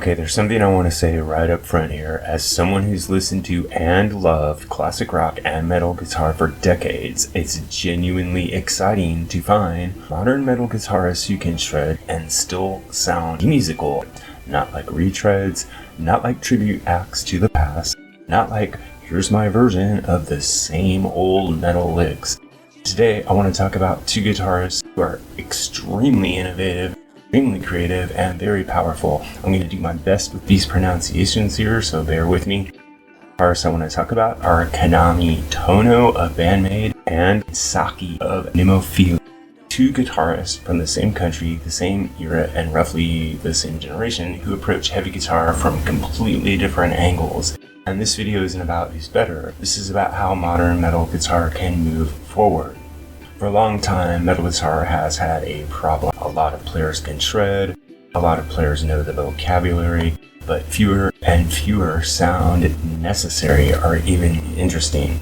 Okay, there's something I want to say right up front here. As someone who's listened to and loved classic rock and metal guitar for decades, it's genuinely exciting to find modern metal guitarists who can shred and still sound musical. Not like retreads, not like tribute acts to the past, not like, here's my version of the same old metal licks. Today, I want to talk about two guitarists who are extremely innovative, extremely creative, and very powerful. I'm going to do my best with these pronunciations here, so bear with me. The guitarists I want to talk about are Kanami Tōno of Band-Maid and Saki of Nemophila. Two guitarists from the same country, the same era, and roughly the same generation who approach heavy guitar from completely different angles. And this video isn't about who's better. This is about how modern metal guitar can move forward. For a long time, metal guitar has had a problem. A lot of players can shred, a lot of players know the vocabulary, but fewer and fewer sound necessary or even interesting.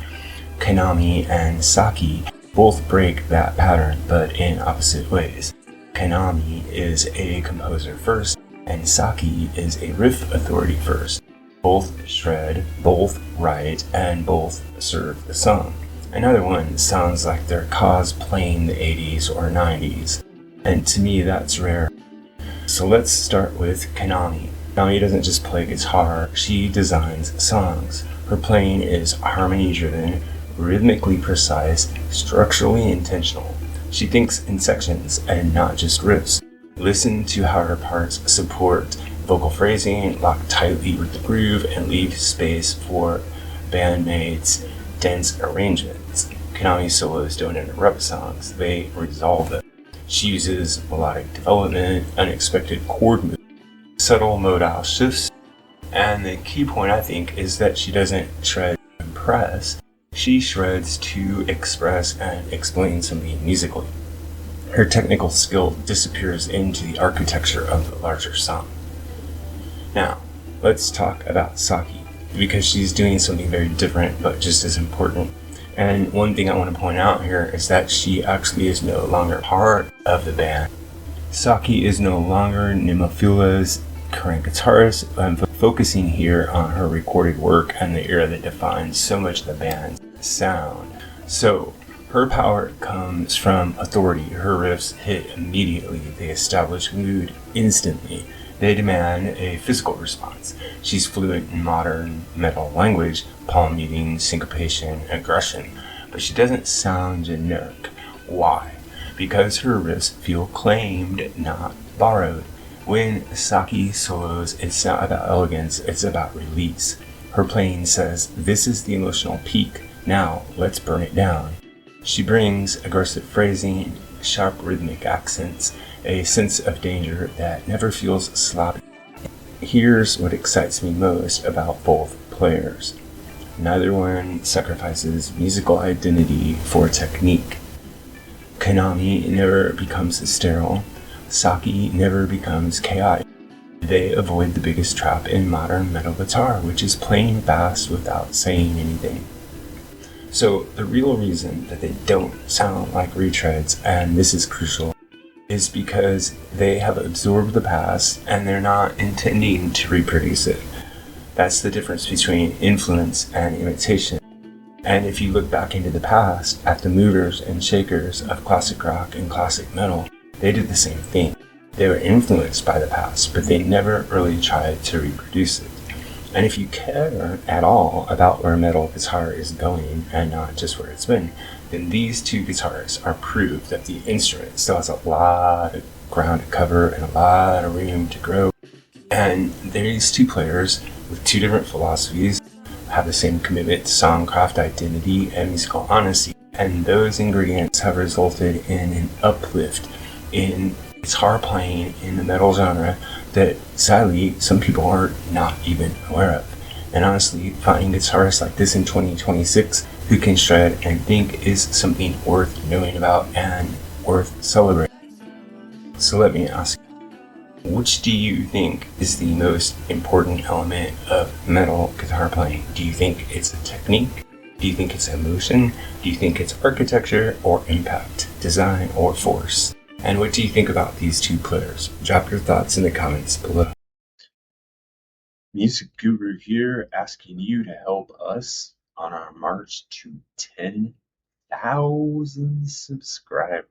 Kanami and Saki both break that pattern, but in opposite ways. Kanami is a composer first, and Saki is a riff authority first. Both shred, both write, and both serve the song. Another one sounds like they're cosplaying the 80s or 90s, and to me that's rare. So let's start with Kanami. Kanami doesn't just play guitar, she designs songs. Her playing is harmony-driven, rhythmically precise, structurally intentional. She thinks in sections and not just riffs. Listen to how her parts support vocal phrasing, lock tightly with the groove, and leave space for Band-Maid's dense arrangements. Kanami's solos don't interrupt songs, they resolve them. She uses melodic development, unexpected chord movement, subtle modal shifts, and the key point I think is that she doesn't shred to impress, she shreds to express and explain something musically. Her technical skill disappears into the architecture of the larger song. Now, let's talk about Saki, because she's doing something very different but just as important. And one thing I want to point out here is that she actually is no longer part of the band. Saki is no longer Nemophila's current guitarist. I'm focusing here on her recorded work and the era that defines so much of the band's sound. So, her power comes from authority. Her riffs hit immediately. They establish mood instantly. They demand a physical response. She's fluent in modern metal language, palm muting, syncopation, aggression, but she doesn't sound generic. Why? Because her riffs feel claimed, not borrowed. When Saki solos, it's not about elegance, it's about release. Her playing says, this is the emotional peak, now let's burn it down. She brings aggressive phrasing, sharp rhythmic accents, a sense of danger that never feels sloppy. Here's what excites me most about both players. Neither one sacrifices musical identity for technique. Kanami never becomes sterile. Saki never becomes chaotic. They avoid the biggest trap in modern metal guitar, which is playing fast without saying anything. So the real reason that they don't sound like retreads, and this is crucial, is because they have absorbed the past and they're not intending to reproduce it. That's the difference between influence and imitation. And if you look back into the past at the movers and shakers of classic rock and classic metal, they did the same thing. They were influenced by the past, but they never really tried to reproduce it. And if you care at all about where metal guitar is going and not just where it's been, then these two guitarists are proof that the instrument still has a lot of ground to cover and a lot of room to grow. And these two players with two different philosophies have the same commitment to songcraft identity and musical honesty. And those ingredients have resulted in an uplift in guitar playing in the metal genre that sadly some people are not even aware of. And honestly, finding guitarists like this in 2026 who can shred and think is something worth knowing about and worth celebrating. So let me ask you, which do you think is the most important element of metal guitar playing? Do you think it's a technique? Do you think it's emotion? Do you think it's architecture or impact, design or force? And what do you think about these two players? Drop your thoughts in the comments below. Music Guru here, asking you to help us on our march to 10,000 subscribers.